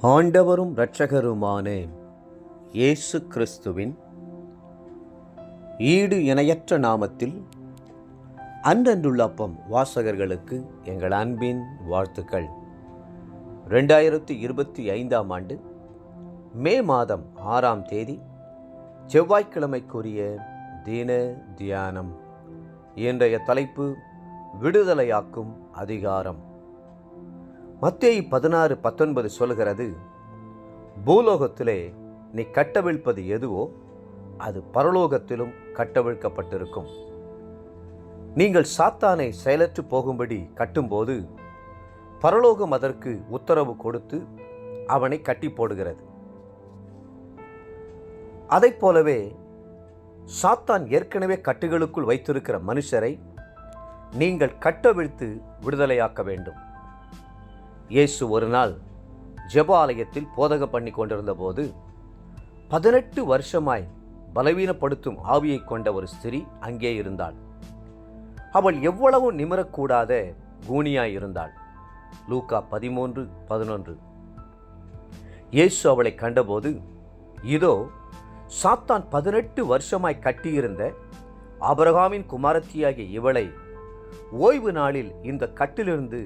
ஆண்டவரும் இரட்சகருமான இயேசு கிறிஸ்துவின் ஈடு இணையற்ற நாமத்தில் அன்றன்றுள்ள அப்பம் வாசகர்களுக்கு எங்கள் அன்பின் வாழ்த்துக்கள். 2025 ஆண்டு மே மாதம் 6ஆம் தேதி செவ்வாய்க்கிழமைக்குரிய தின தியானம். இன்றைய தலைப்பு விடுதலையாக்கும் அதிகாரம். மத்தேயு 16:19 சொல்கிறது, பூலோகத்திலே நீ கட்டவிழ்ப்பது எதுவோ அது பரலோகத்திலும் கட்டவிழ்க்கப்பட்டிருக்கும். நீங்கள் சாத்தானை செயலற்று போகும்படி கட்டும்போது பரலோகம் அதற்கு உத்தரவு கொடுத்து அவனை கட்டி போடுகிறது. அதைப் போலவே சாத்தான் ஏற்கனவே கட்டுகளுக்குள் வைத்திருக்கிற மனுஷரை நீங்கள் கட்டவிழ்த்து விடுதலையாக்க வேண்டும். இயேசு ஒரு நாள் ஜெப ஆலயத்தில் போதகம் பண்ணி கொண்டிருந்த போது 18 வருஷமாய் பலவீனப்படுத்தும் ஆவியை கொண்ட ஒரு ஸ்திரீ அங்கே இருந்தாள். அவள் எவ்வளவு நிமிரக்கூடாத கூனியாய் இருந்தாள். லூக்கா 13:11. இயேசு அவளை கண்டபோது, இதோ சாத்தான் 18 வருஷமாய் கட்டியிருந்த ஆபிரகாமின் குமாரத்தியாகிய இவளை ஓய்வு நாளில் இந்த கட்டிலிருந்து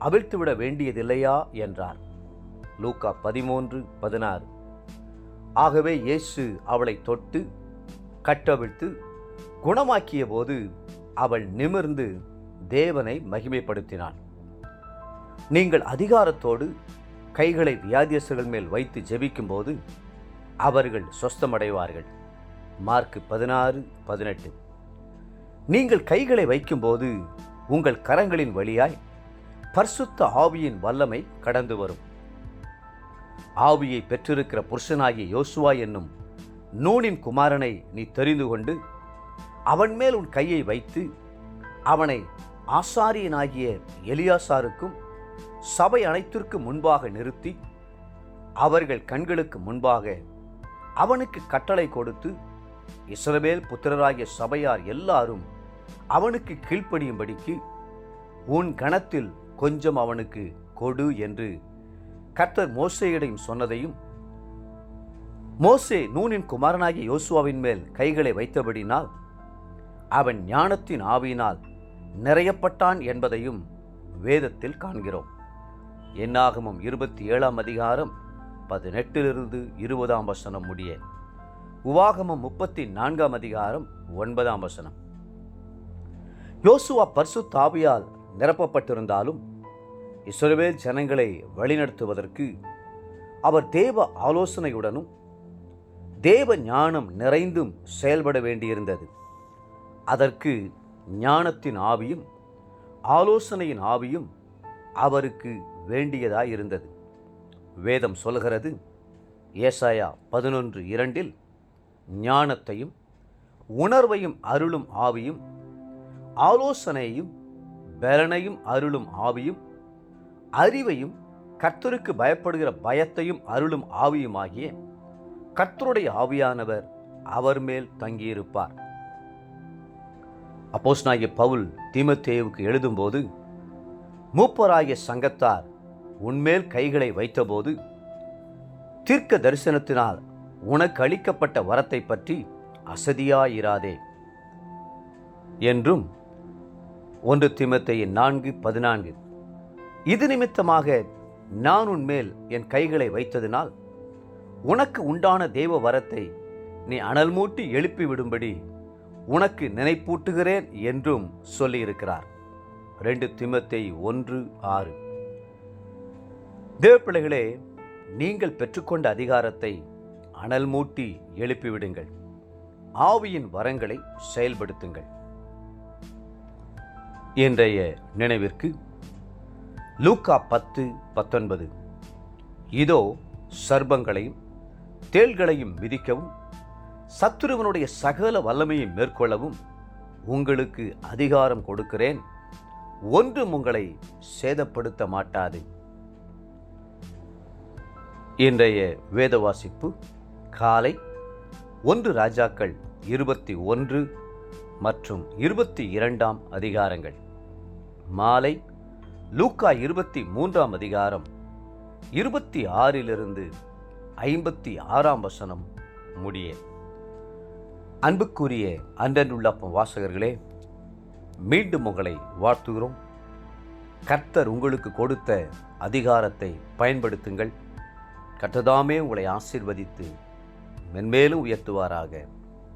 அவிழ்த்துவிட வேண்டியதில்லையா என்றார். லூக்கா 13:16. ஆகவே இயேசு அவளை தொட்டு கட்டவிழ்த்து குணமாக்கிய போது அவள் நிமிர்ந்து தேவனை மகிமைப்படுத்தினாள். நீங்கள் அதிகாரத்தோடு கைகளை வியாதியஸ்தர்கள் மேல் வைத்து ஜெபிக்கும் போது அவர்கள் சொஸ்தமடைவார்கள். மார்க் 16:18. நீங்கள் கைகளை வைக்கும்போது உங்கள் கரங்களின் வழியாய் பரிசுத்த ஆவியின் வல்லமை கடந்து வரும். ஆவியை பெற்றிருக்கிற புருஷனாகிய யோசுவா என்னும் நூனின் குமாரனை நீ தெரிந்து கொண்டு அவன் மேல் உன் கையை வைத்து அவனை ஆசாரியனாகிய எலியாசாருக்கும் சபை அனைத்திற்கும் முன்பாக நிறுத்தி அவர்கள் கண்களுக்கு முன்பாக அவனுக்கு கட்டளை கொடுத்து இஸ்ரவேல் புத்திரராகிய சபையார் எல்லாரும் அவனுக்கு கீழ்ப்படியும்படிக்கு உன் கணத்தில் கொஞ்சம் அவனுக்கு கொடு என்று கர்த்தர் மோசேயிடம் சொன்னதையும், மோசே நூனின் குமாரனாகிய யோசுவாவின் மேல் கைகளை வைத்தபடினால் அவன் ஞானத்தின் ஆவியினால் நிறையப்பட்டான் என்பதையும் வேதத்தில் காண்கிறோம். என்னாகமம் 27ஆம் அதிகாரம் 18-20ஆம் வசனம் முடிய. உவாகமம் 34ஆம் அதிகாரம் 9ஆம் வசனம். யோசுவா பரிசுத்த ஆவியால் நிரப்பப்பட்டிருந்தாலும் இஸ்ரவேல் ஜனங்களை வழிநடத்துவதற்கு அவர் தேவ ஆலோசனையுடனும் தேவ ஞானம் நிறைந்தும் செயல்பட வேண்டியிருந்தது. அதற்கு ஞானத்தின் ஆவியும் ஆலோசனையின் ஆவியும் அவருக்கு வேண்டியதாயிருந்தது. வேதம் சொல்கிறது, ஏசாயா 11:2, ஞானத்தையும் உணர்வையும் அருளும் ஆவியும் ஆலோசனையும் பலனையும் அருளும் ஆவியும் அறிவையும் கர்த்தருக்கு பயப்படுகிற பயத்தையும் அருளும் ஆவியுமாகிய கர்த்தருடைய ஆவியானவர் அவர் மேல் தங்கியிருப்பார். அப்போஸ்தலனாகிய பவுல் தீமோத்தேயுவுக்கு எழுதும்போது, மூப்பராகிய சங்கத்தார் உன்மேல் கைகளை வைத்தபோது தீர்க்க தரிசனத்தினால் உனக்கு அளிக்கப்பட்ட வரத்தை பற்றி அசதியாயிராதே என்றும் 1 தீமோத்தேயு 4:14, இது நிமித்தமாக நான் உன்மேல் என் கைகளை வைத்ததினால் உனக்கு உண்டான தேவ வரத்தை நீ அனல் மூட்டி எழுப்பிவிடும்படி உனக்கு நினைப்பூட்டுகிறேன் என்றும் சொல்லியிருக்கிறார். 2 தீமோத்தேயு 1:6. தேவ பிள்ளைகளே, நீங்கள் பெற்றுக்கொண்ட அதிகாரத்தை அனல் மூட்டி எழுப்பிவிடுங்கள். ஆவியின் வரங்களை செயல்படுத்துங்கள். இன்றைய நினைவிற்கு லூக்கா 10:19. இதோ சர்ப்பங்களையும் தேள்களையும் மிதிக்கவும் சத்துருவனுடைய சகல வல்லமையை மேற்கொள்ளவும் உங்களுக்கு அதிகாரம் கொடுக்கிறேன், ஒன்றும் உங்களை சேதப்படுத்த மாட்டாது. இன்றைய வேத வாசிப்பு காலை 1 ராஜாக்கள் 21 மற்றும் 22ஆம் அதிகாரங்கள். மாலை லூக்கா 23ஆம் அதிகாரம் 26 56 வசனம் முடிய. அன்புக்குரிய அன்றனுள்ளப்பம் வாசகர்களே, மீண்டும் உங்களை வாழ்த்துகிறோம். கர்த்தர் உங்களுக்கு கொடுத்த அதிகாரத்தை பயன்படுத்துங்கள். கர்த்ததாமே உங்களை ஆசீர்வதித்து மென்மேலும் உயர்த்துவாராக.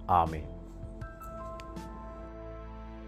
ஆமென்.